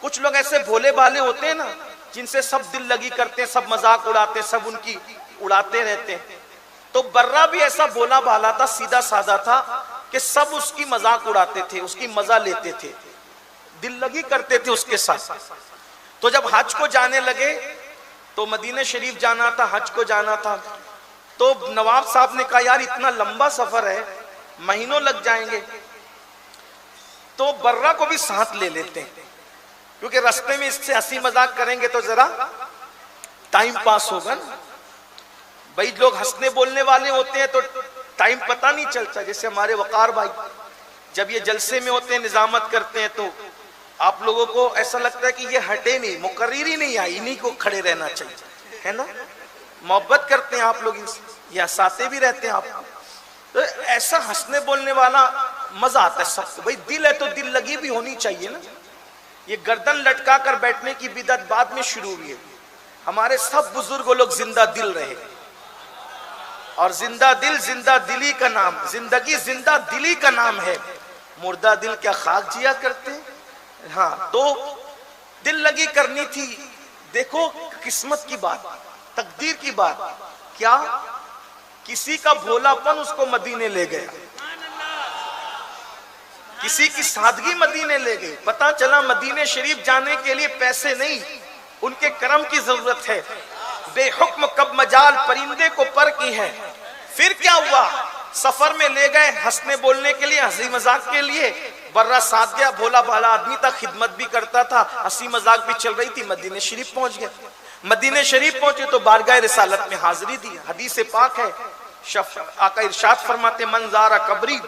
کچھ لوگ ایسے بھولے بھالے ہوتے ہیں نا جن سے سب دل لگی کرتے ہیں، سب مذاق اڑاتے ہیں، سب ان کی اڑاتے رہتے ہیں. تو برہ بھی ایسا بھولا بھالا تھا، سیدھا سادہ تھا کہ سب اس کی مذاق اڑاتے تھے، اس کی مزہ لیتے تھے، دل لگی کرتے تھے اس کے ساتھ. تو جب حج کو جانے لگے تو مدینہ شریف جانا تھا، حج کو جانا تھا، تو نواب صاحب نے کہا یار اتنا لمبا سفر ہے، مہینوں لگ جائیں گے، تو برہ کو بھی ساتھ لے لیتے ہیں، کیونکہ راستے میں اس سے ہنسی مذاق کریں گے تو ذرا ٹائم پاس ہوگا نا. بھائی لوگ ہنسنے بولنے والے ہوتے ہیں تو ٹائم پتہ نہیں چلتا. جیسے ہمارے وقار بھائی جب یہ جلسے میں ہوتے ہیں، نظامت کرتے ہیں، تو آپ لوگوں کو ایسا لگتا ہے کہ یہ ہٹے نہیں، مقرر ہی نہیں آئی، انہی کو کھڑے رہنا چاہیے، ہے نا. محبت کرتے ہیں آپ لوگ ان سے، یہ ہنساتے بھی رہتے ہیں آپ کو. تو ایسا ہنسنے بولنے والا مزہ آتا ہے سب کو. بھائی دل ہے تو دل لگی بھی ہونی چاہیے نا. یہ گردن لٹکا کر بیٹھنے کی بدعت بعد میں شروع ہوئی ہے. ہمارے سب بزرگ لوگ زندہ دل رہے، اور زندہ دل زندہ دلی کا نام، زندگی زندہ دلی کا نام ہے. مردہ دل کیا خاک جیا کرتے ہیں. ہاں تو دل لگی کرنی تھی. دیکھو قسمت کی بات، تقدیر کی بات کیا، کسی کا بھولا پن اس کو مدینے لے گیا، کسی کی سادگی مدینے لے گئی. پتا چلا مدینے شریف جانے کے لیے پیسے نہیں، ان کے کرم کی ضرورت ہے. بے حکم کب مجال پرندے کو پر کی ہے. پھر کیا ہوا، سفر میں لے گئے ہنسنے بولنے کے لیے، ہنسی مذاق کے لیے. برہ ساتھ گیا، بھولا بھالا آدمی تھا، خدمت بھی کرتا تھا، ہنسی مذاق بھی چل رہی تھی. مدینہ شریف پہنچ گئے. مدینہ شریف پہنچے تو بارگاہ رسالت میں حاضری دی. حدیث پاک ہے، آقا ارشاد فرماتے منزارہ قبری،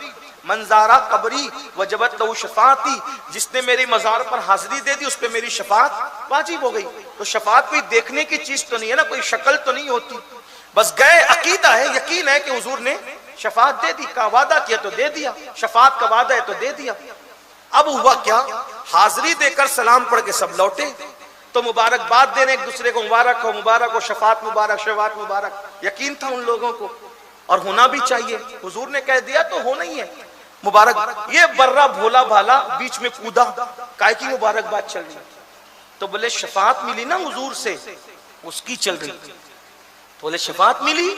منزارہ قبری وجبت لہو شفاعتی، جس نے میری مزار پر حاضری دے دی اس پہ میری شفاعت واجب ہو گئی. تو شفاعت کوئی دیکھنے کی چیز تو نہیں ہے نا، کوئی شکل تو نہیں ہوتی. بس گئے، عقیدہ ہے، یقین ہے کہ حضور نے شفاعت دے دی. کا وعدہ کیا تو دے دیا، شفاعت کا وعدہ ہے تو دے دیا. اب ہوا کیا، حاضری دے کر سلام پڑھ کے سب لوٹے. تو مبارکباد دینے ایک دوسرے کو، مبارک ہو مبارک ہو، شفاعت مبارک شفاعت مبارک. یقین تھا ان لوگوں کو، اور ہونا بھی چاہیے، حضور نے کہہ دیا تو ہونا ہی ہے. مبارک. یہ برہ بھولا بھالا بیچ میں کودا، کائے کی مبارک بات چل رہی. تو بولے شفاعت ملی نا حضور سے، اس کی چل رہی. تو بولے شفاعت ملی.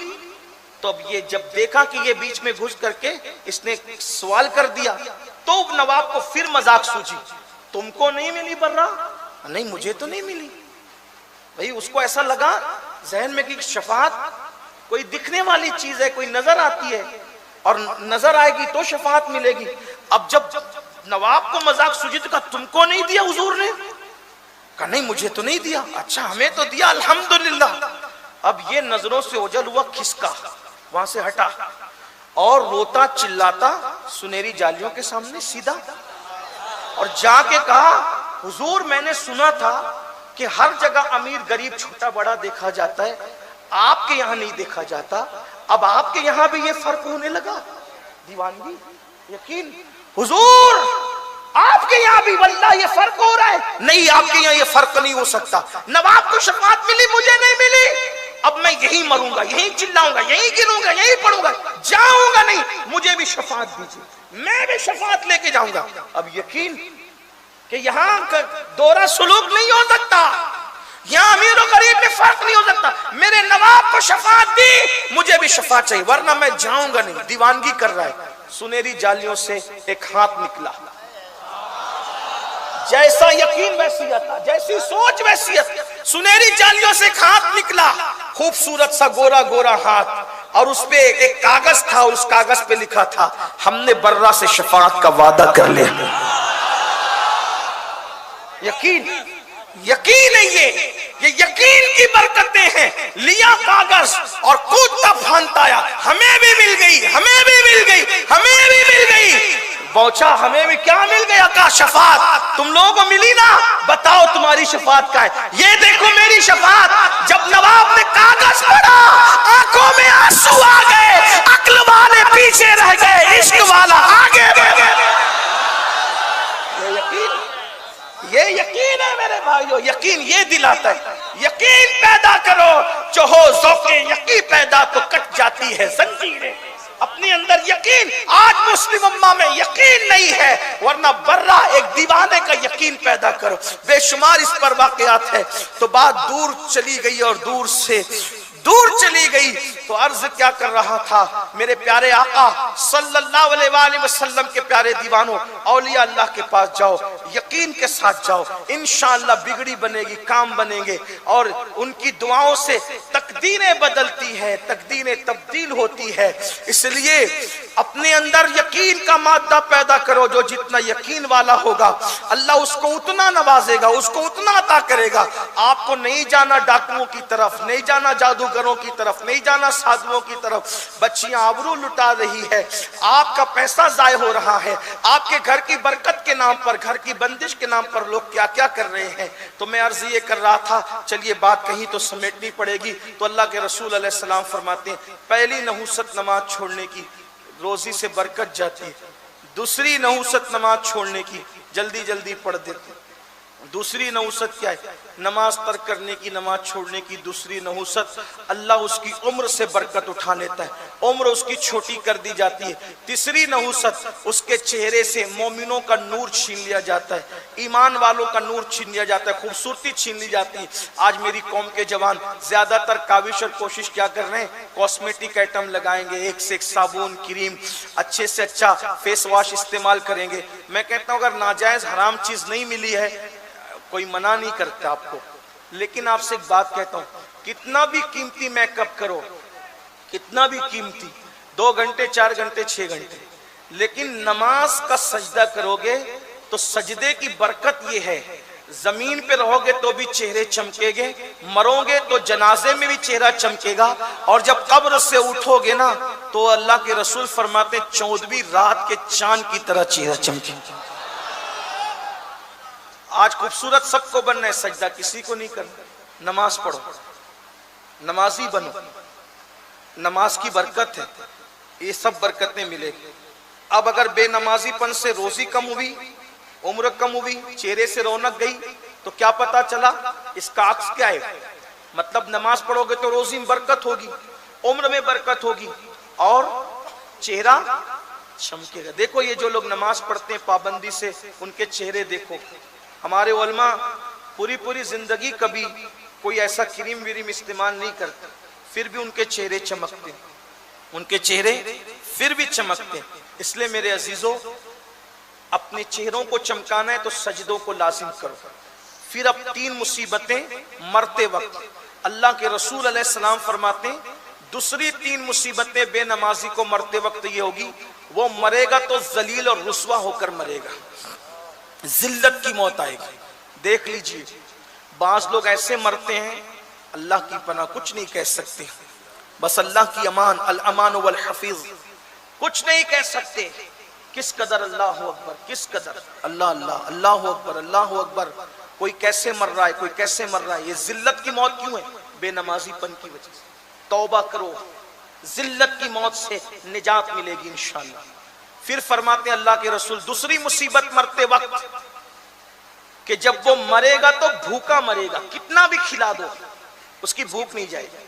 تو اب یہ جب دیکھا کہ یہ بیچ میں گھس کر کے اس نے سوال کر دیا، تو نواب کو پھر مذاق سوچی، تم کو نہیں ملی برہ؟ نہیں مجھے تو نہیں ملی. بھئی اس کو ایسا لگا ذہن میں کہ شفاعت کوئی دکھنے والی چیز ہے، کوئی نظر آتی ہے، اور نظر آئے گی تو شفاعت ملے گی. اب جب نواب کو مذاق سوچی تو کہا تم کو نہیں دیا حضور نے؟ کہا نہیں مجھے تو نہیں دیا. اچھا ہمیں تو دیا، الحمدللہ. اب یہ نظروں سے اوجھل ہوا، کھسکا، وہاں سے ہٹا، اور روتا چلاتا سنہری جالیوں کے سامنے سیدھا، اور جا کے کہا حضور میں نے سنا تھا کہ ہر جگہ امیر غریب چھوٹا بڑا دیکھا جاتا ہے، آپ کے یہاں نہیں دیکھا جاتا. اب آپ کے یہاں بھی یہ فرق ہونے لگا. دیوانگی، یقین. حضور آپ کے یہاں بھی واللہ یہ فرق ہو رہا ہے. نہیں آپ کے یہاں یہ فرق نہیں ہو سکتا. نواب کو شفاعت ملی، مجھے نہیں ملی. اب میں یہی مروں گا، یہی چلاؤں گا، یہی گروں گا، یہی پڑھوں گا، جاؤں گا نہیں. مجھے بھی شفاعت دیجیے، میں بھی شفاعت لے کے جاؤں گا. اب یقین کہ یہاں دورہ سلوک نہیں ہو سکتا، یہاں امیر و غریب میں فرق نہیں ہو سکتا. میرے نواب کو شفاعت دی، مجھے بھی شفاعت چاہیے، ورنہ میں جاؤں گا نہیں. دیوانگی کر رہا ہے. سنہری جالیوں سے ایک ہاتھ نکلا، جیسا یقین ویسی عطا، جیسی سوچ ویسی عطا. سنہری جالیوں سے ایک ہاتھ نکلا، خوبصورت سا گورا گورا ہاتھ، اور اس پہ ایک کاغذ تھا، اور اس کاغذ پہ لکھا تھا ہم نے برہ سے شفاعت کا وعدہ کر لیا. یقین، یقین ہے یہ یقین کی برکتیں ہیں. لیا کاغذ اور کودتا پھانتا آیا، ہمیں بھی مل گئی، ہمیں بھی مل گئی، ہمیں بھی مل گئی. پہنچا ہمیں بھی کیا مل گیا؟ کہا شفاعت. تم لوگوں کو ملی نا، بتاؤ تمہاری شفاعت کا ہے. یہ دیکھو میری شفاعت. جب نواب نے کاغذ پڑھا آنکھوں میں آنسو آ گئے. عقل والے پیچھے رہ گئے، عشق والا آگے بڑھ گئے. یہ یقین ہے میرے بھائیو، یقین یہ دلاتا ہے. یقین پیدا کرو، جو ہو ذوق یقین پیدا تو کٹ جاتی ہے زنجیریں. اپنے اپنے اندر یقین. آج مسلم امہ میں یقین نہیں ہے, ورنہ برہ ایک دیوانے کا یقین پیدا کرو. بے شمار اس پر واقعات ہے. تو بات دور چلی گئی اور دور سے دور چلی گئی. تو عرض کیا کر رہا تھا, میرے پیارے آقا صلی اللہ علیہ وآلہ وسلم کے پیارے دیوانوں, اولیاء اللہ کے پاس جاؤ, یقین کے ساتھ جاؤ, انشاءاللہ بگڑی بنے گی, کام بنیں گے, اور ان کی دعاؤں سے تقدیریں بدلتی ہیں, تقدیریں تبدیل ہوتی ہے. اس لیے اپنے اندر یقین کا مادہ پیدا کرو. جو جتنا یقین والا ہوگا اللہ اس کو اتنا نوازے گا, اس کو اتنا عطا کرے گا. آپ کو نہیں جانا ڈاکوؤں کی طرف, نہیں جانا جادوگروں کی طرف, نہیں جانا سادھوؤں کی طرف. بچیاں آبرو لٹا رہی ہے, آپ کا پیسہ ضائع ہو رہا ہے, آپ کے گھر کی برکت کے نام پر, گھر کی بندش کے نام پر لوگ کیا کیا کر رہے ہیں. تو میں عرض یہ کر رہا تھا, چلیے بات کہیں تو سمیٹنی پڑے گی. تو اللہ کے رسول علیہ السلام فرماتے ہیں, پہلی نحوست نماز چھوڑنے کی روزی سے برکت جاتی ہے. دوسری نحوست نماز چھوڑنے کی جلدی جلدی پڑھ دیتے. دوسری نحوست کیا ہے؟ نماز ترک کرنے کی, نماز چھوڑنے کی دوسری نحوست, اللہ اس کی عمر سے برکت اٹھا لیتا ہے, عمر اس کی چھوٹی کر دی جاتی ہے. تیسری نحوست, اس کے چہرے سے مومنوں کا نور چھین لیا جاتا ہے, ایمان والوں کا نور چھین لیا جاتا ہے, خوبصورتی چھین لی جاتی ہے. آج میری قوم کے جوان زیادہ تر کاوش اور کوشش کیا کر رہے ہیں, کاسمیٹک آئٹم لگائیں گے, ایک سے ایک صابن, کریم, اچھے سے اچھا فیس واش استعمال کریں گے. میں کہتا ہوں اگر ناجائز حرام چیز نہیں ملی ہے, کوئی منع نہیں کرتا آپ کو, لیکن آپ سے ایک بات کہتا ہوں, کتنا بھی قیمتی میک اپ کرو, کتنا بھی قیمتی, 2 گھنٹے 4 گھنٹے 6 گھنٹے, لیکن نماز کا سجدہ کرو گے تو سجدے کی برکت یہ ہے, زمین پہ رہو گے تو بھی چہرے چمکے گے, مرو گے تو جنازے میں بھی چہرہ چمکے گا, اور جب قبر سے اٹھو گے نا تو اللہ کے رسول فرماتے 14ویں رات کے چاند کی طرح چہرہ چمکے. آج خوبصورت سب کو بننا ہے, سجدہ کسی کو نہیں کرنا. نماز پڑھو, نمازی بنو, نماز کی برکت ہے, یہ سب برکتیں ملے گی. اب اگر بے نمازی پن سے روزی کم ہوئی, عمر کم ہوئی, چہرے سے رونق گئی, تو کیا پتا چلا اس کا عکس کیا ہے. مطلب نماز پڑھو گے تو روزی میں برکت ہوگی, عمر میں برکت ہوگی, اور چہرہ چمکے گا. دیکھو یہ جو لوگ نماز پڑھتے ہیں پابندی سے, ان کے چہرے دیکھو. ہمارے علماء پوری زندگی کبھی کوئی ایسا کریم ویریم استعمال نہیں کرتے, پھر بھی ان کے چہرے چمکتے, ان کے چہرے پھر بھی چمکتے. اس لیے میرے عزیزوں, اپنے چہروں کو چمکانا ہے تو سجدوں کو لازم کرو. پھر اب 3 مصیبتیں مرتے وقت, اللہ کے رسول علیہ السلام فرماتے ہیں دوسری 3 مصیبتیں بے نمازی کو مرتے وقت یہ ہوگی, وہ مرے گا تو ذلیل اور رسوا ہو کر مرے گا, ذلت کی موت آئے گی. دیکھ لیجئے بعض لوگ ایسے مرتے ہیں اللہ کی پناہ کچھ نہیں کہہ سکتے, بس اللہ کی امان, الامان والحفیظ, کچھ نہیں کہہ سکتے. کس قدر اللہ اکبر, کس قدر اللہ اللہ, اللہ اکبر, اللہ اکبر. کوئی کیسے مر رہا ہے, کوئی کیسے مر رہا ہے. یہ ذلت کی موت کیوں ہے؟ بے نمازی پن کی وجہ سے. توبہ کرو, ذلت کی موت سے نجات ملے گی انشاءاللہ. پھر فرماتے ہیں اللہ کے رسول دوسری مصیبت مرتے وقت کہ جب وہ مرے گا تو بھوکا مرے گا, کتنا بھی کھلا دو اس کی بھوک نہیں جائے گی,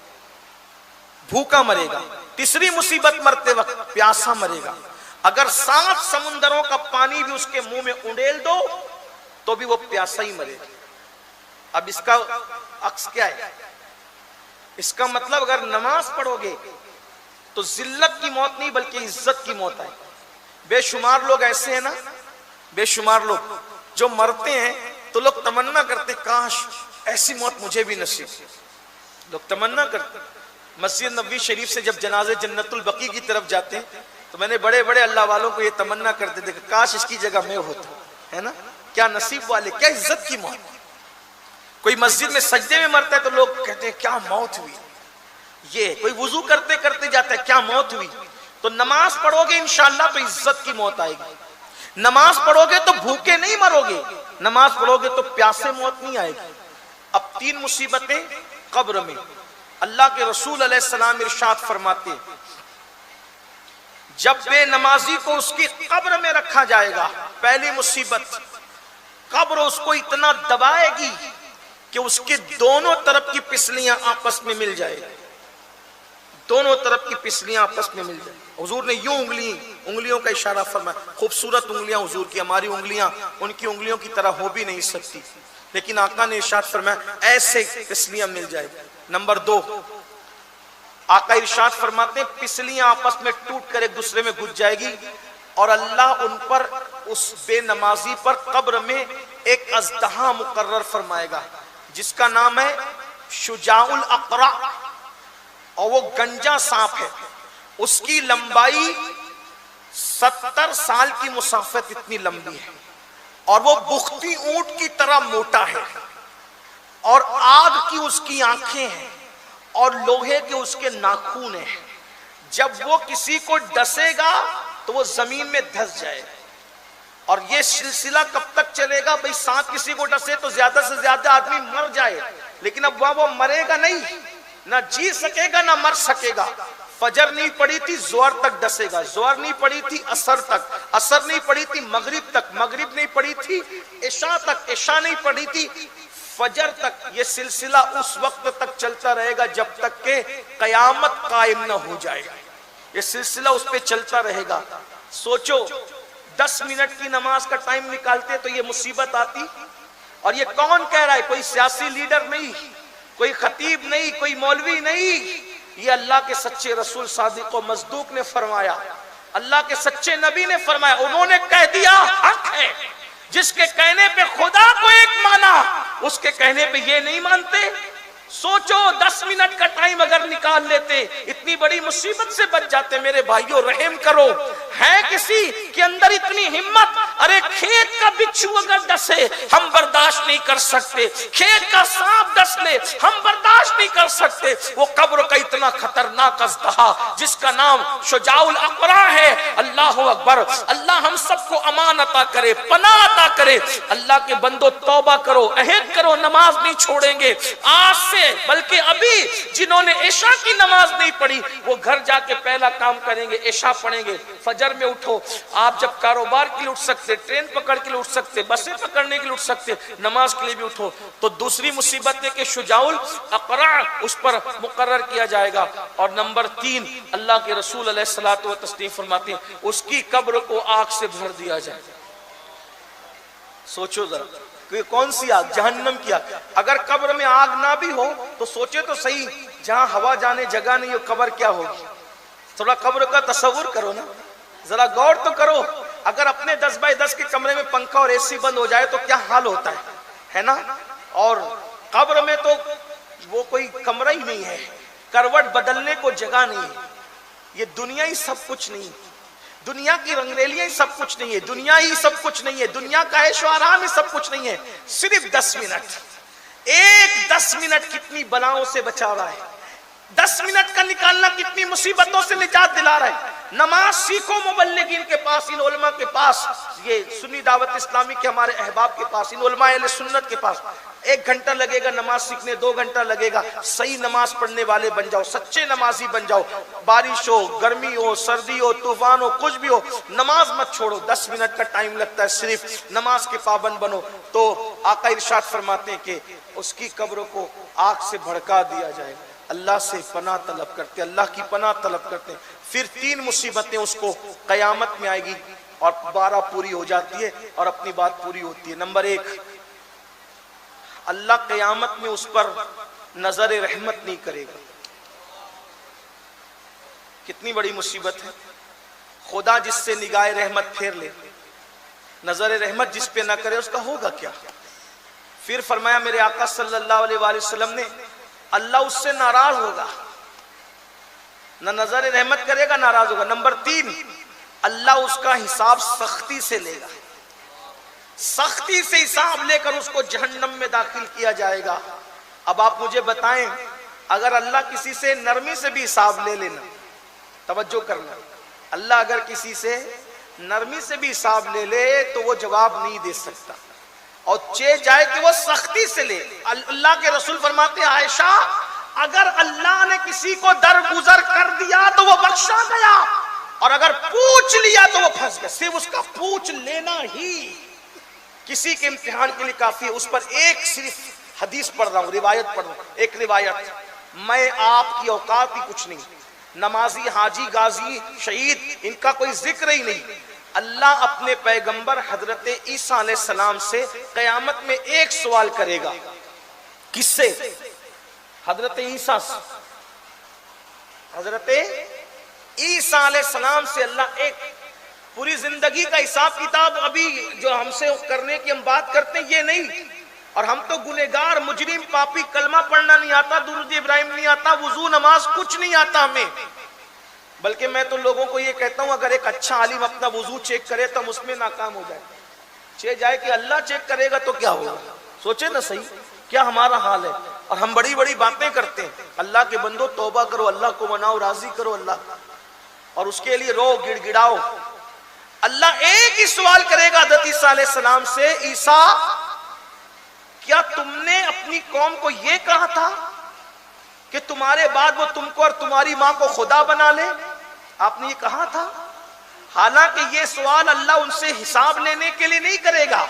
بھوکا مرے گا. تیسری مصیبت مرتے وقت پیاسا مرے گا, اگر 7 سمندروں کا پانی بھی اس کے منہ میں انڈیل دو تو بھی وہ پیاسا ہی مرے گا. اب اس کا عکس کیا ہے؟ اس کا مطلب اگر نماز پڑھو گے تو ذلت کی موت نہیں بلکہ عزت کی موت آئے. بے شمار لوگ ایسے ہیں نا, بے شمار لوگ جو مرتے ہیں تو لوگ تمنا کرتے کاش ایسی موت مجھے بھی نصیب. لوگ تمنا کرتے. مسجد نبوی شریف سے جب جنازے جنت البقیع کی طرف جاتے ہیں تو میں نے بڑے بڑے اللہ والوں کو یہ تمنا کرتے تھے کہ کاش اس کی جگہ میں ہوتا, ہے نا, کیا نصیب والے, کیا عزت کی موت. کوئی مسجد میں سجدے میں مرتا ہے تو لوگ کہتے ہیں کیا موت ہوئی. یہ کوئی وضو کرتے کرتے جاتا ہے کیا موت ہوئی. تو نماز پڑھو گے انشاءاللہ تو عزت کی موت آئے گی. نماز پڑھو گے تو بھوکے نہیں مرو گے, نماز پڑھو گے تو پیاسے موت نہیں آئے گی. اب 3 مصیبتیں قبر میں. اللہ کے رسول علیہ السلام ارشاد فرماتے ہیں جب بے نمازی کو اس کی قبر میں رکھا جائے گا, پہلی مصیبت قبر اس کو اتنا دبائے گی کہ اس کے دونوں طرف کی پسلیاں آپس میں مل جائے گی. دونوں طرف کی پسلیاں آپس میں مل جائیں. حضور نے یوں انگلیوں کا اشارہ فرمایا. خوبصورت انگلیاں حضور کی، ہماری انگلیاں ان کی انگلیوں کی طرح ہو بھی نہیں سکتی، لیکن آقا نے ارشاد فرمایا ایسے پسلیاں مل جائیں. نمبر 2، آقا ارشاد فرماتے ہیں پسلیاں آپس میں ٹوٹ کر ایک دوسرے میں گھس جائے گی، اور اللہ ان پر، اس بے نمازی پر قبر میں ایک اژدہا مقرر فرمائے گا جس کا نام ہے شجاع الاقرع، اور وہ گنجا سانپ ہے. اس کی لمبائی 70 سال کی مسافت اتنی لمبی ہے، اور وہ بختی اونٹ کی طرح موٹا ہے، اور آگ کی اس کی آنکھیں ہیں، اور لوہے کے اس کے ناخن ہیں. جب وہ کسی کو ڈسے گا تو وہ زمین میں دھس جائے. اور یہ سلسلہ کب تک چلے گا؟ بھئی سانپ کسی کو ڈسے تو زیادہ سے زیادہ آدمی مر جائے، لیکن اب وہ مرے گا نہیں، نہ جی سکے گا نہ مر سکے گا. فجر نہیں پڑی تھی زہر تک ڈسے گا، زہر نہیں پڑی تھی عصر تک، عصر نہیں پڑی تھی مغرب تک، مغرب نہیں پڑی تھی عشاء تک، عشاء نہیں پڑی تھی فجر تک. یہ سلسلہ اس وقت تک چلتا رہے گا جب تک کہ قیامت قائم نہ ہو جائے. یہ سلسلہ اس پہ چلتا رہے گا. سوچو 10 منٹ کی نماز کا ٹائم نکالتے تو یہ مصیبت آتی. اور یہ کون کہہ رہا ہے؟ کوئی سیاسی لیڈر نہیں، کوئی خطیب نہیں، کوئی مولوی نہیں، یہ اللہ کے سچے رسول صادق و مصدوق نے فرمایا، اللہ کے سچے نبی نے فرمایا. انہوں نے کہہ دیا حق ہے. جس کے کہنے پہ خدا کو ایک مانا، اس کے کہنے پہ یہ نہیں مانتے. سوچو 10 منٹ کا ٹائم اگر نکال لیتے اتنی بڑی مصیبت سے بچ جاتے. میرے بھائیوں رحم کرو، ہے کسی کے اندر اتنی ہمت؟ ارے کھیت کا بچھو اگر ڈسے ہم برداشت نہیں کر سکتے، کھیت کا سانپ ڈس لے ہم برداشت نہیں کر سکتے. وہ قبر کا اتنا خطرناک اژدہا جس کا نام شجاع الاقرع ہے. اللہ اکبر. اللہ ہم سب کو امان عطا کرے، پناہ عطا کرے. اللہ کے بندو توبہ کرو، عہد کرو، نماز نہیں چھوڑیں گے آج سے. بلکہ ابھی جنہوں نے عشاء کی نماز نہیں پڑھی وہ گھر جا کے پہلا کام کریں گے عشاء پڑھیں گے. فجر میں اٹھو. آپ جب کاروبار کے لیے اٹھ سکتے، ٹرین پکڑ کے لیے اٹھ سکتے، بسیں پکڑنے کے لیے اٹھ سکتے، نماز کے لیے بھی اٹھو. تو دوسری مصیبت ہے کہ شجاع الاقرع اس پر مقرر کیا جائے گا. اور نمبر 3، اللہ کے رسول علیہ الصلوۃ والتسلیم فرماتے ہیں اس کی قبر کو آگ سے بھر دیا جائے. سوچو ذرا کہ کون سی آگ؟ جہنم کی آگ. اگر قبر میں آگ نہ بھی ہو تو سوچے تو صحیح، جہاں ہوا جانے جگہ نہیں ہو قبر کیا ہوگی؟ تھوڑا قبر کا تصور کرو نا، ذرا غور تو کرو. اگر اپنے 10 بائی 10 کے کمرے میں پنکھا اور اے سی بند ہو جائے تو کیا حال ہوتا ہے نا؟ اور قبر میں تو وہ کوئی کمرہ ہی نہیں ہے، کروٹ بدلنے کو جگہ نہیں ہے. یہ دنیا ہی سب کچھ نہیں، دنیا کی رنگریلیاں ہی سب کچھ نہیں ہے، دنیا ہی سب کچھ نہیں ہے، دنیا کا عیش و آرام ہی سب کچھ نہیں ہے. صرف 10 منٹ، ایک 10 منٹ کتنی بلاؤں سے بچا رہا ہے. 10 منٹ کا نکالنا کتنی مصیبتوں سے نجات دلا رہا ہے. نماز سیکھو مبلغین کے پاس، ان علماء کے پاس، یہ سنی دعوت اسلامی کے ہمارے احباب کے پاس، ان علماء اہل سنت کے پاس. 1 گھنٹہ لگے گا نماز سیکھنے، 2 گھنٹہ لگے گا. صحیح نماز پڑھنے والے بن جاؤ، سچے نمازی بن جاؤ. بارش ہو، گرمی ہو، سردی ہو، طوفان ہو، کچھ بھی ہو، نماز مت چھوڑو. 10 منٹ کا ٹائم لگتا ہے، صرف نماز کے پابند بنو. تو آقا ارشاد فرماتے ہیں کہ اس کی قبر کو آگ سے بھڑکا دیا جائے. اللہ سے پناہ طلب کرتے، اللہ کی پناہ طلب کرتے ہیں. پھر 3 مصیبتیں اس کو قیامت میں آئے گی اور 12 پوری ہو جاتی ہے اور اپنی بات پوری ہوتی ہے. نمبر 1، اللہ قیامت میں اس پر نظر رحمت نہیں کرے گا. کتنی بڑی مصیبت ہے. خدا جس سے نگاہ رحمت پھیر لے، نظر رحمت جس پہ نہ کرے، اس کا ہوگا کیا؟ پھر فرمایا میرے آقا صلی اللہ علیہ وآلہ وسلم نے، اللہ اس سے ناراض ہوگا، نہ نظر رحمت کرے گا، ناراض ہوگا. نمبر 3، اللہ اس کا حساب سختی سے لے گا، سختی سے حساب لے کر اس کو جہنم میں داخل کیا جائے گا. اب آپ مجھے بتائیں، اگر اللہ کسی سے نرمی سے بھی حساب لے لینا، توجہ کرنا، اللہ اگر کسی سے نرمی سے بھی حساب لے لے تو وہ جواب نہیں دے سکتا، اور چاہے جائے کہ وہ سختی سے لے. اللہ کے رسول فرماتے ہیں عائشہ، اگر اللہ نے کسی کو درگزر کر دیا تو وہ بخشا گیا، اور اگر پوچھ لیا تو وہ پھنس گیا. صرف اس کا پوچھ لینا ہی کسی کے امتحان کے لیے کافی ہے. اس پر ایک صرف حدیث پڑھ رہا ہوں، روایت پڑھ رہا ہوں. ایک روایت، میں آپ کی اوقات ہی کچھ نہیں، نمازی، حاجی، غازی، شہید، ان کا کوئی ذکر ہی نہیں۔ اللہ اپنے پیغمبر حضرت عیسیٰ علیہ السلام سے قیامت میں ایک سوال کرے گا۔ کس سے؟ حضرت عیسیٰ سے۔ حضرت عیسیٰ علیہ السلام سے اللہ ایک پوری زندگی کا حساب کتاب ابھی جو ہم سے کرنے کی ہم بات کرتے ہیں یہ نہیں، اور ہم تو گنہگار، مجرم، پاپی، کلمہ پڑھنا نہیں آتا، درود ابراہیم نہیں آتا، وضو، نماز کچھ نہیں آتا ہمیں۔ بلکہ میں تو لوگوں کو یہ کہتا ہوں اگر ایک اچھا عالم اپنا وضو چیک کرے تو ہم اس میں ناکام ہو جائے، چیک جائے کہ اللہ چیک کرے گا تو کیا ہوگا؟ سوچے نا صحیح کیا ہمارا حال ہے۔ اور ہم بڑی بڑی باتیں کرتے ہیں، اللہ کے بندو توبہ کرو، اللہ کو مناؤ، راضی کرو اللہ، اور اس کے لیے رو، گڑ گڑاؤ۔ اللہ ایک ہی سوال کرے گا حضرت عیسیٰ علیہ السلام سے، عیسیٰ کیا تم نے اپنی قوم کو یہ کہا تھا کہ تمہارے بعد وہ تم کو اور تمہاری ماں کو خدا بنا لے؟ آپ نے یہ کہا تھا؟ حالانکہ یہ سوال اللہ ان سے حساب لینے کے لیے نہیں کرے گا،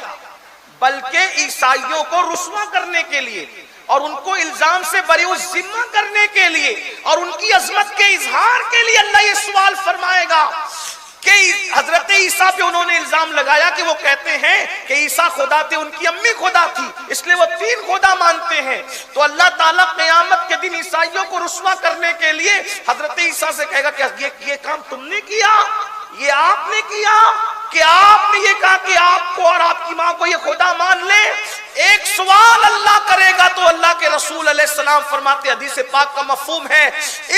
بلکہ عیسائیوں کو رسوا کرنے کے لیے اور ان کو الزام سے بری ذمہ کرنے کے لیے اور ان کی عظمت کے اظہار کے لیے اللہ یہ سوال فرمائے گا کہ حضرت عیسیٰ پہ انہوں نے الزام لگایا کہ وہ کہتے ہیں کہ عیسیٰ خدا تھے، ان کی امی خدا تھی، اس لیے وہ 3 خدا مانتے ہیں۔ تو اللہ تعالیٰ قیامت کے دن عیسائیوں کو رسوا کرنے کے لیے حضرت عیسیٰ سے کہے گا کہ یہ کام تم نے کیا، یہ آپ نے کیا، کہ آپ نے یہ کہا کہ آپ کو اور آپ کی ماں کو یہ خدا مان لے؟ ایک سوال اللہ کرے گا تو اللہ کے رسول علیہ السلام فرماتے، حدیث پاک کا مفہوم ہے،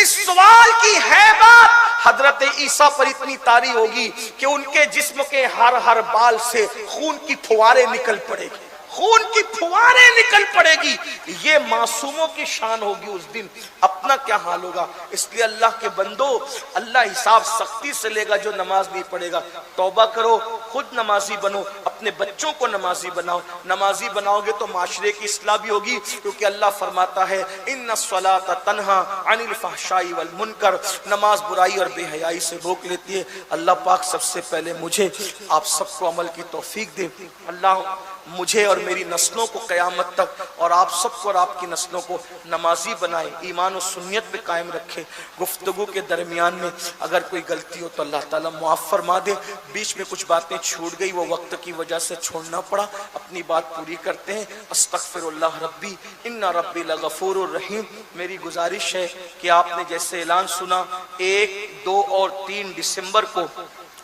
اس سوال کی ہیبت حضرت عیسیٰ پر اتنی طاری ہوگی کہ ان کے جسم کے ہر بال سے خون کی پھواریں نکل پڑے گی، خون کی پھواریں نکل پڑے گی۔ یہ معصوموں کی شان ہوگی اس دن، اپنا کیا حال ہوگا؟ اس لیے اللہ کے بندو، اللہ حساب سختی سے لے گا جو نماز نہیں پڑھے گا۔ توبہ کرو، خود نمازی بنو، اپنے بچوں کو نمازی بناؤ۔ نمازی بناؤ گے تو معاشرے کی اصلاح بھی ہوگی، کیونکہ اللہ فرماتا ہے ان الصلاۃ تنہا عن الفحشاء والمنکر، نماز برائی اور بے حیائی سے روک لیتی ہے۔ اللہ پاک سب سے پہلے مجھے آپ سب کو عمل کی توفیق دے۔ اللہ مجھے اور میری نسلوں کو قیامت تک اور آپ سب کو اور آپ کی نسلوں کو نمازی بنائے، ایمان و سنیت پہ قائم رکھے۔ گفتگو کے درمیان میں اگر کوئی غلطی ہو تو اللہ تعالیٰ معاف فرما دے، بیچ میں کچھ باتیں چھوٹ گئی وہ وقت کی وجہ سے چھوڑنا پڑا، اپنی بات پوری کرتے ہیں۔ استغفر اللہ ربی ان ربی لغفور الرحیم۔ میری گزارش ہے کہ آپ نے جیسے اعلان سنا 1، 2 اور 3 دسمبر کو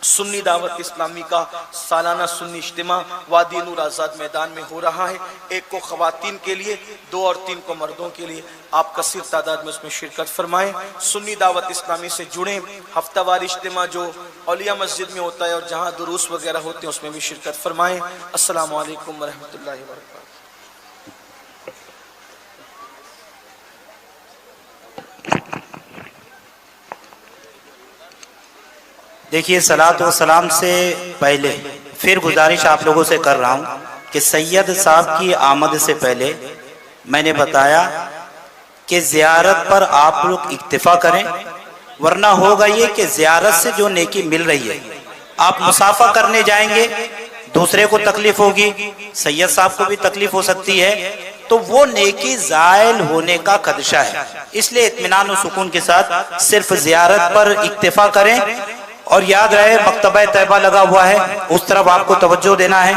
سنی دعوت اسلامی کا سالانہ سنی اجتماع وادی نور آزاد میدان میں ہو رہا ہے، 1 کو خواتین کے لیے، 2 اور 3 کو مردوں کے لیے۔ آپ کثیر تعداد میں اس میں شرکت فرمائیں، سنی دعوت اسلامی سے جڑیں۔ ہفتہ وار اجتماع جو اولیاء مسجد میں ہوتا ہے اور جہاں دروس وغیرہ ہوتے ہیں اس میں بھی شرکت فرمائیں۔ السلام علیکم ورحمۃ اللہ وبرکاتہ۔ دیکھیے صلاۃ و سلام سے پہلے پھر گزارش آپ لوگوں سے کر رہا ہوں کہ سید صاحب کی آمد سے پہلے میں نے بتایا کہ زیارت پر آپ لوگ اکتفا کریں، ورنہ ہوگا یہ کہ زیارت سے جو نیکی مل رہی ہے آپ مسافہ کرنے جائیں گے، دوسرے کو تکلیف ہوگی، سید صاحب کو بھی تکلیف ہو سکتی ہے، تو وہ نیکی زائل ہونے کا خدشہ ہے۔ اس لیے اطمینان و سکون کے ساتھ صرف زیارت پر اکتفا کریں، اور یاد رہے مکتبہ طیبہ لگا ہوا ہے، اس طرف آپ کو توجہ دینا ہے۔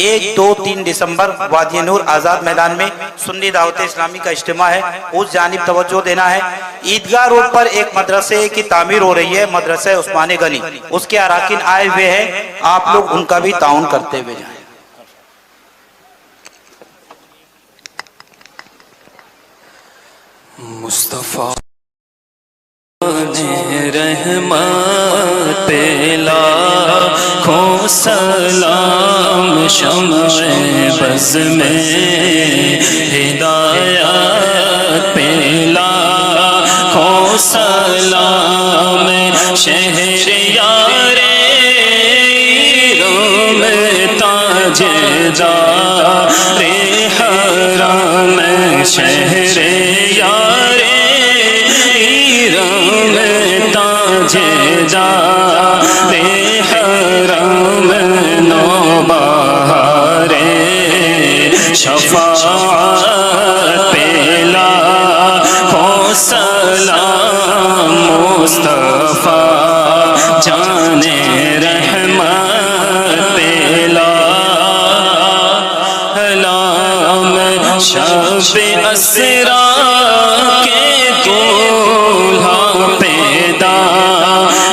1، 2، 3 دسمبر وادی نور آزاد میدان میں سنی دعوت اسلامی کا اجتماع ہے، اس جانب توجہ دینا ہے۔ عیدگاہ روڈ پر ایک مدرسے کی تعمیر ہو رہی ہے، مدرسہ عثمان غنی، اس کے اراکین آئے ہوئے ہیں، آپ لوگ ان کا بھی تعاون کرتے ہوئے جائیں۔ مصطفیٰ رحمت پہ لاکھوں سلام، شمع بز میں ہدایت پہ لاکھوں سلام، شہریار ایران تاجدار حرم، شہریار تاجدار حرم، نوبہار شفاعت پہ لاکھوں سلام، مصطفیٰ جانے رحمت پیلا لام شب اسرا کے دولہا پیدا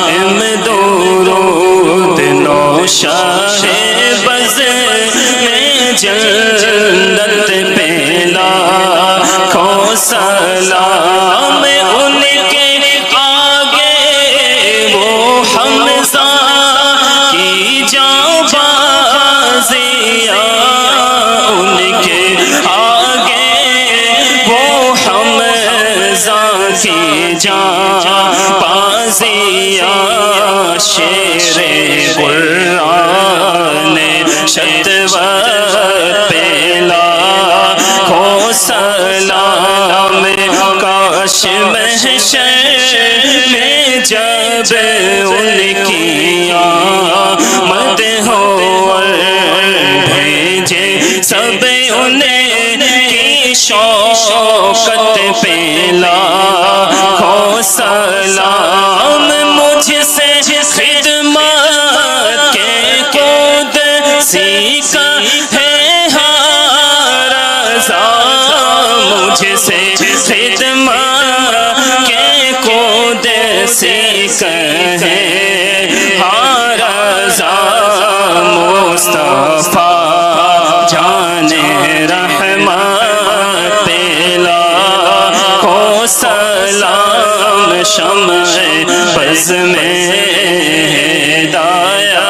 ام درود نوشاہ بز میں جنت پیلا کھو سلام ان کے آگے وہ حمزہ کی جانبازیاں ان کے آگے وہ حمزہ کی جانبازیاں شیر قرآن شتوت پیلا کھو سلام کاش محشر میں جب ان کی آمد ہو اور بھیجے سب انہیں کی شوکت پیلا کھو سلام مجھ سے خدمت کے خود سیکھا ہے ہر رضا مجھ سے خدمت کے خود سیکھا ہے ہر رضا مصطفیٰ جانے رحمت پیلا کھو سلام شمع بز میں ہدایت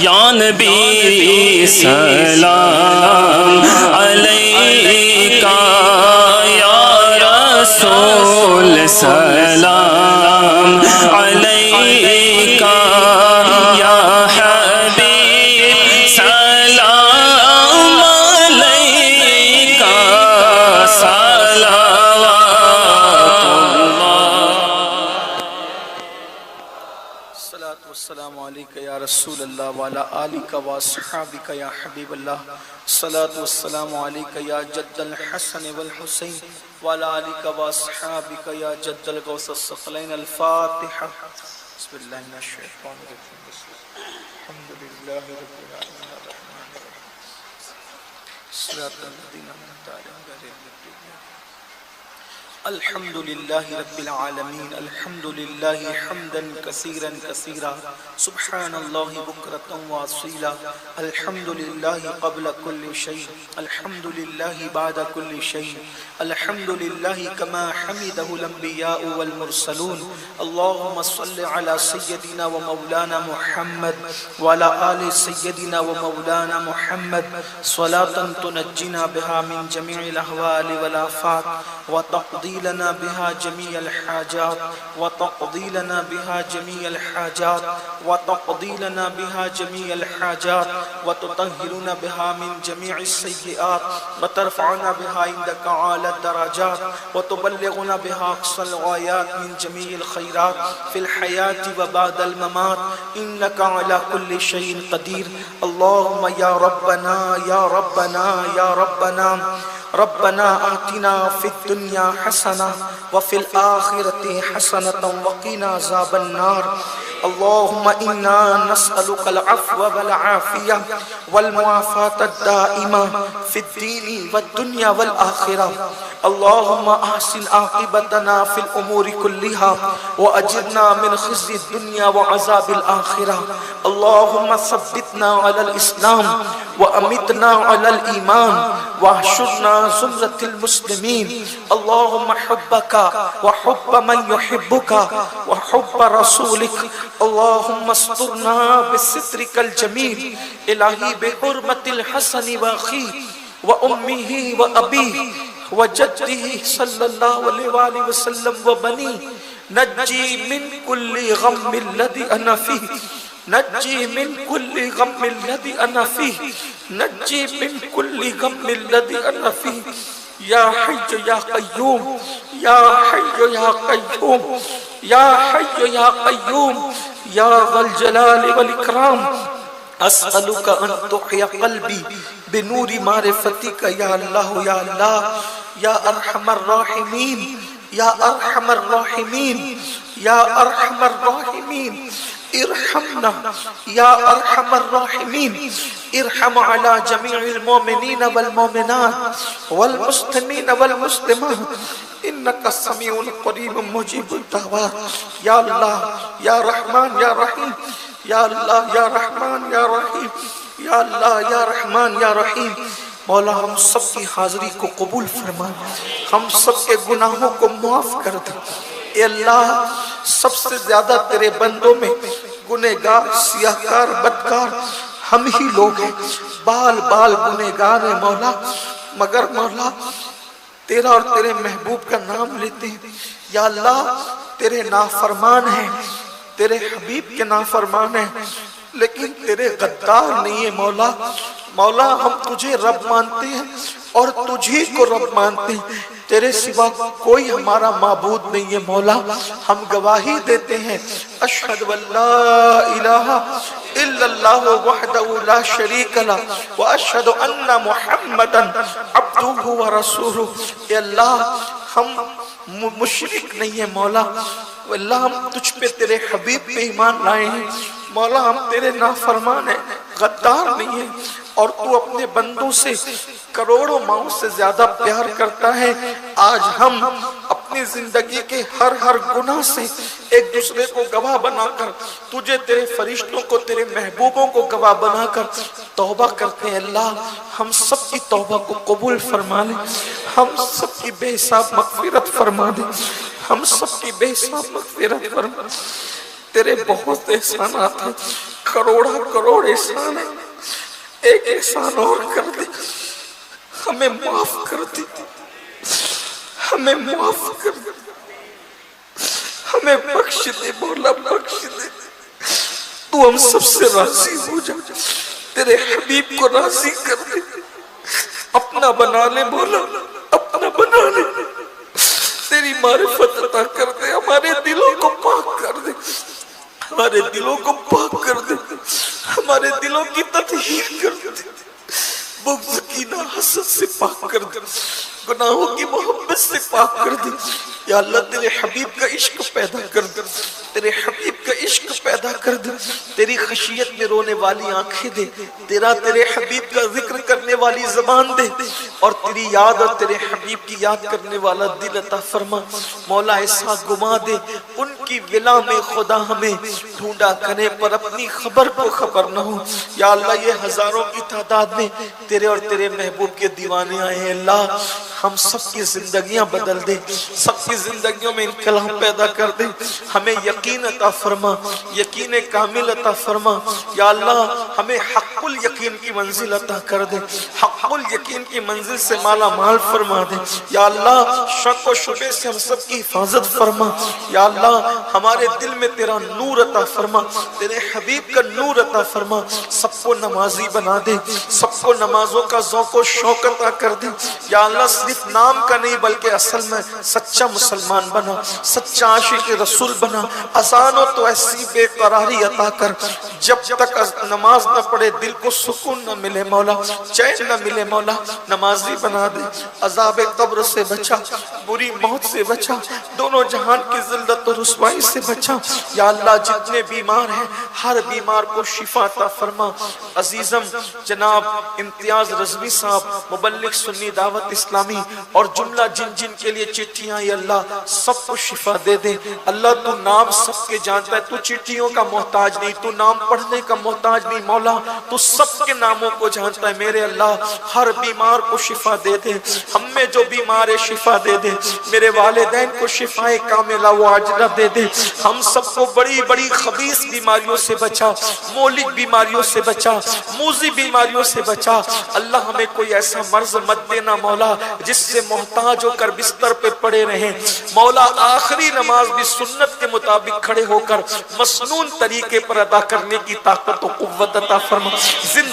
یا نبی سلام علیکہ یا رسول سلام علیکہ یا حبیب سلام علیکہ صلوات اللہ الصلاة والسلام علیکہ یا رسول اللہ وعلا آلکہ واصحابکہ یا حبیب اللہ الصلاة والسلام علیکہ یا جد الحسن والحسین وعلا آلکہ واصحابکہ یا جد الغوث الثقلین الفاتحہ بسم اللہ من الشیطان الرجیم الحمدللہ رب العالمین الرحمن الرحیم صراط الذین انعمت علیہم غیر المغضوب علیہم الحمد للہ رب العالمین الحمد للہ حمدا کثیرا کثیرا سبحان اللہ بکرۃ واصیلا الحمد للہ قبل کل شیء الحمد للہ بعد کل شیء الحمد للہ کما حمدہ الانبیاء والمرسلون اللہم صل علی سیدنا و مولانا محمد وعلی آل سیدنا و مولانا محمد صلاة تنجینا بها من جمیع الاحوال والآفات وتقضی لنا بها جميع الحاجات وتقضي لنا بها جميع الحاجات وتقضي لنا بها جميع الحاجات وتطهرنا بها من جميع السيئات وترفعنا بها عندك أعلى الدرجات وتبلغنا بها أقصى الغايات من جميع الخيرات في الحياة وبعد الممات إنك على كل شيء قدير اللهم يا ربنا يا ربنا يا ربنا ربنا آتنا في الدنيا حسنة وفي الآخرة حسنة وقنا عذاب النار اللهم إنا نسألك العفو والعافية والمعافاة الدائمة في الدين والدنيا والآخرة اللهم أحسن عاقبتنا في الأمور كلها وأجرنا من خزي الدنيا وعذاب الآخرة اللهم ثبتنا على الإسلام وأمتنا على الإيمان واحشرنا زمرة المسلمين اللهم حبك وحب من يحبك وحب رسولك اللهم استرنا بسترك الجميل إلهي بحرمة الحسن وأخيه وأمه وأبيه وجده صلى الله عليه وآله وسلم وبنيه نجي من كل غم الذي أنا فيه نجي من كل غم الذي أنا فيه نجي من كل غم الذي أنا فيه يا حي يا قيوم يا حي يا قيوم يا حي يا قيوم يا ذا الجلال والإكرام أسألك أن تحيي قلبي بنور معرفتك يا الله يا الله يا أرحم الراحمين یا ارحم الراحمین یا ارحم الراحمین ارحمنا یا ارحم الراحمین ارحم علی جمیع المؤمنین والمؤمنات والمسلمین والمسلمات انک سمیع قریب مجیب الدعوات یا اللہ یا رحمان یا رحیم یا اللہ یا رحمان یا رحیم یا اللہ یا رحمان یا رحیم مولا ہم سب کی حاضری کو قبول فرما، ہم سب کے گناہوں کو معاف کر دے۔ اے اللہ سب سے زیادہ تیرے بندوں میں گنہگار سیاہکار بدکار ہم ہی لوگ ہیں، بال بال گنہگار ہیں مولا، مگر مولا تیرا اور تیرے محبوب کا نام لیتے ہیں یا اللہ تیرے نافرمان ہیں، تیرے حبیب کے نافرمان ہیں لیکن تیرے غدار نہیں ہے مولا۔ مولا ہم تجھے رب مانتے ہیں اور تجھی کو رب مانتے ہیں، تیرے سوا کوئی ہمارا معبود نہیں ہے مولا۔ ہم گواہی دیتے ہیں اشہد ان لا الہ الا اللہ وحدہ لا شریک لہ واشہد ان محمدا عبدہ ورسولہ۔ اے اللہ ہم مشرک نہیں ہے مولا، اللہ ہم تجھ پہ تیرے حبیب پہ ایمان لائے ہیں مولا، ہم تیرے نافرمان ہیں، غدار نہیں ہیں، اور تو اپنے بندوں سے کروڑوں ماؤں سے زیادہ پیار کرتا ہے۔ آج ہم اپنی زندگی کے ہر گناہ سے ایک دوسرے کو گواہ بنا کر تجھے تیرے فرشتوں کو تیرے محبوبوں کو گواہ بنا کر توبہ کرتے ہیں۔ اللہ ہم سب کی توبہ کو قبول فرما لے، ہم سب کی بے حساب مغفرت فرما دے، ہم سب کی بے حساب مغفرت فرما دے۔ تیرے بہت احسانات ہیں، کروڑ احسان ہیں، ایک احسان اور کر دے، ہمیں معاف کر دے، ہمیں معاف کر دے، ہمیں بخش دے مولا، بخش دے۔ تو ہم سب سے راضی ہو جا، تیرے حبیب کو راضی کر دے، اپنا بنا لے مولا، اپنا بنا لے، تیری معرفت عطا کر دے، ہمارے دلوں کو پاک کر دے، ہمارے دلوں کو پاک کر دے، ہمارے دلوں کی تطہیر کر دے، بغض کینہ حسد سے پاک کر دے، گناہوں کی محبت سے پاک کر دے۔ یا اللہ تیرے حبیب کا عشق پیدا کر دے، تیرے حبیب کا عشق پیدا کر دے، تیری خشیت میں رونے والی آنکھیں دے، تیرے حبیب کا ذکر کرنے والی زبان دے، اور تیری یاد اور تیرے حبیب کی یاد کرنے والا دل عطا فرما مولا۔ ایسا گما دے ان کی ولا میں خدا ہمیں ڈھونڈا کرے پر اپنی خبر کو خبر نہ ہو۔ یا اللہ یہ ہزاروں کی تعداد میں تیرے اور تیرے محبوب کے دیوانے آئے ہیں، اللہ ہم سب کی زندگیاں بدل دے، سب کی زندگیوں میں انقلاب پیدا کر دے، ہمیں یقین عطا فرما، یقین کامل عطا فرما۔ یا اللہ ہمیں حق الیقین کی منزل عطا کر دے، حق الیقین کی منزل سے مالا مال فرما دے۔ یا اللہ شک و شبے سے ہم سب کی حفاظت فرما۔ یا اللہ ہمارے دل میں تیرا نور عطا فرما، تیرے حبیب کا نور عطا فرما، سب کو نمازی بنا دے، سب کو نمازوں کا ذوق و شوق عطا کر دے۔ یا اللہ صرف نام کا نہیں بلکہ اصل میں سچا مسلمان بنا، سچا عاشق رسول بنا۔ اذان ہو تو ایسی بے قراری عطا کر، جب تک نماز نہ پڑھے دل کو سکون نہ ملے مولا، چین نہ ملے مولا، نمازی بنا دے۔ عذاب قبر سے بچا، بری موت سے بچا، دونوں جہان کی ذلت و رسوائی سے بچا۔ یا اللہ جتنے بیمار ہیں ہر بیمار کو شفا عطا فرما۔ عزیزم جناب امتیاز رضوی صاحب مبلغ سنی دعوت اسلامی اور جملہ جن کے لیے چٹھیاں، یا اللہ سب کو شفا دے دے۔ اللہ تو نام سب کے جانتا ہے، تو چٹھیوں کا محتاج نہیں، تو نام پڑھنے کا محتاج نہیں مولا، تو سب کے ناموں کو جانتا ہے میرے اللہ۔ ہر بیمار کو شفا دے دے، ہم میں جو بیمار ہے شفا دے دے، میرے والدین کو شفا کاملہ و عاجلہ دے دے، ہم سب کو بڑی بڑی خبیث بیماریوں سے بچا، مولک بیماریوں سے بچا، موذی بیماریوں سے بچا۔ اللہ ہمیں کوئی ایسا مرض مت دینا مولا جس سے محتاج ہو کر بستر پہ پڑے رہیں مولا۔ آخری نماز بھی سنت کے مطابق کھڑے ہو کر مسنون طریقے پر ادا کرنے کی طاقت و قوت عطا فرما۔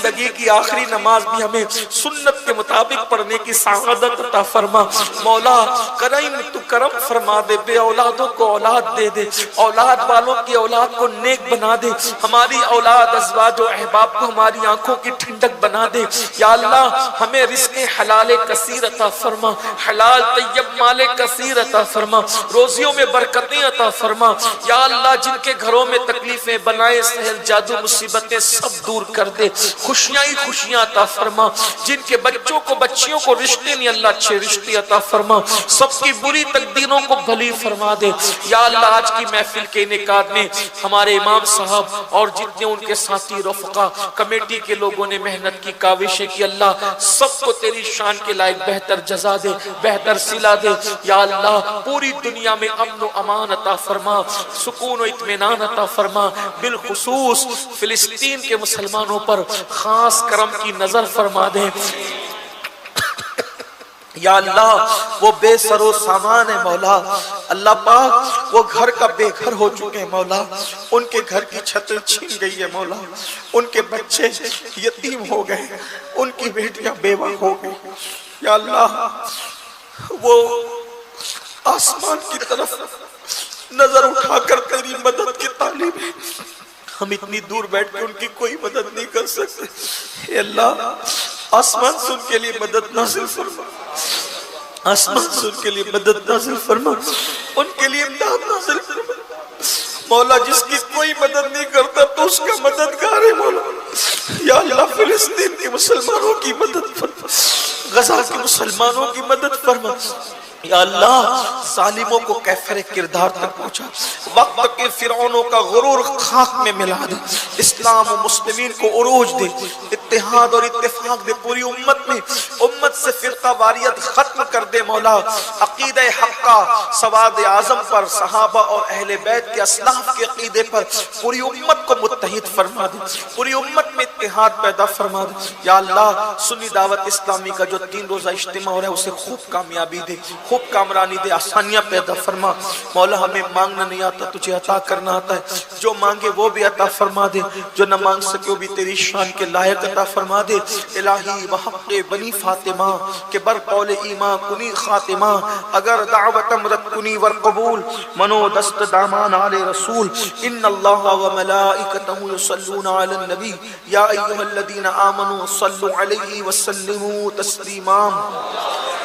زندگی کی آخری نماز بھی ہمیں سنت کے مطابق پڑھنے کی سعادت عطا فرما مولا کریم تو کرم فرما دے بے اولادوں کو اولاد دے دے اولاد والوں کی اولاد کو نیک بنا دے ہماری اولاد ازواج و احباب کو ہماری آنکھوں کی ٹھنڈک بنا دے یا اللہ ہمیں رزق حلال کثیر عطا فرما حلال طیب مال کثیر عطا فرما روزیوں میں برکتیں عطا فرما یا اللہ جن کے گھروں میں تکلیفیں بنائے سہل جادو مصیبتیں سب دور کر دے خوشیاں ہی خوشیاں عطا فرما جن کے بچوں کو بچیوں کو رشتے نہیں اللہ اچھے رشتے عطا فرما سب کی بری تقدیروں کو بھلی فرما دے یا اللہ آج کی محفل کے انعقاد میں ہمارے امام صاحب اور جتنے ان کے ساتھی رفقا کمیٹی کے لوگوں نے محنت کی کاوشیں کی اللہ سب کو تیری شان کے لائق بہتر جزا دے بہتر صلہ دے یا اللہ پوری دنیا میں امن و امان عطا فرما سکون و اطمینان عطا فرما بالخصوص فلسطین کے مسلمانوں پر خاص کرم کی نظر فرما دے یا اللہ وہ بے سر و سامان ہے مولا اللہ پاک وہ گھر کا بے گھر ہو چکے ہیں مولا ان کے گھر کی چھتیں چھین گئی ہے مولا ان کے بچے یتیم ہو گئے ان کی بیٹیاں بیوہ ہو گئی یا اللہ وہ آسمان کی طرف نظر اٹھا کر تیری مدد کی طالب ہے ہم اتنی دور بیٹھ کے ان کی کوئی مدد نہیں کر سکتے اے اللہ آسمان سے ان کے لیے مدد نازل فرما آسمان سے ان کے لیے مدد نازل فرما ان کے لیے امداد نازل فرما مولا جس کی کوئی مدد نہیں کرتا تو اس کا مددگار ہے مولا یا اللہ فلسطین کے مسلمانوں کی مدد فرما غزہ کے مسلمانوں کی مدد فرما یا اللہ ظالموں کو کیفر کردار تک پہنچا وقت کے فرعونوں کا غرور خاک میں ملا دے اسلام و مسلمین کو عروج دے اتحاد اور اتفاق دے پوری امت میں امت سے فرقہ واریت ختم کر دے مولا عقیدہ حقہ سواد اعظم پر صحابہ اور اہل بیت کے اسلاف کے عقیدے پر پوری امت کو متحد فرما دے پوری امت میں اتحاد پیدا فرما دے یا اللہ سنی دعوت اسلامی کا جو 3 روزہ اجتماع ہو رہا ہے اسے خوب کامیابی دے خوب کامرانی دے آسانیاں پیدا فرما مولا ہمیں مانگنا نہیں آتا تجھے عطا کرنا آتا ہے جو مانگے وہ بھی عطا فرما دے جو نہ مانگ سکے وہ بھی تیری شان کے لائق عطا فرما دے الہی بحق بنی فاطمہ کہ بر قول ایمان کنی خاتمہ اگر دعوت امرت کنی ور قبول منو دست دامان آل رسول ان اللہ و ملائکتہ یصلون علی النبی یا ایہا الذین آمنوا صلوا علیہ وسلموا تسلیما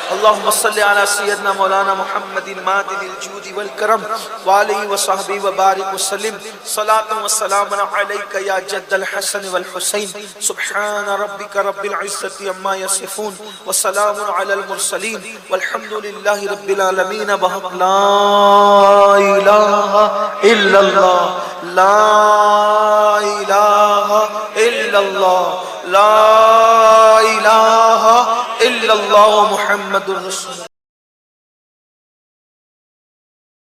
اللهم صل على سيدنا مولانا محمد مادن الجود والكرم وعليه وصحبه وبارك وسلم صلاة والسلام عليك يا جد الحسن والحسين سبحان ربك رب العزة عما يصفون وسلام على المرسلين والحمد لله رب العالمين بحق لا إله إلا الله لا إله إلا الله لا إله إلا الله محمد رسول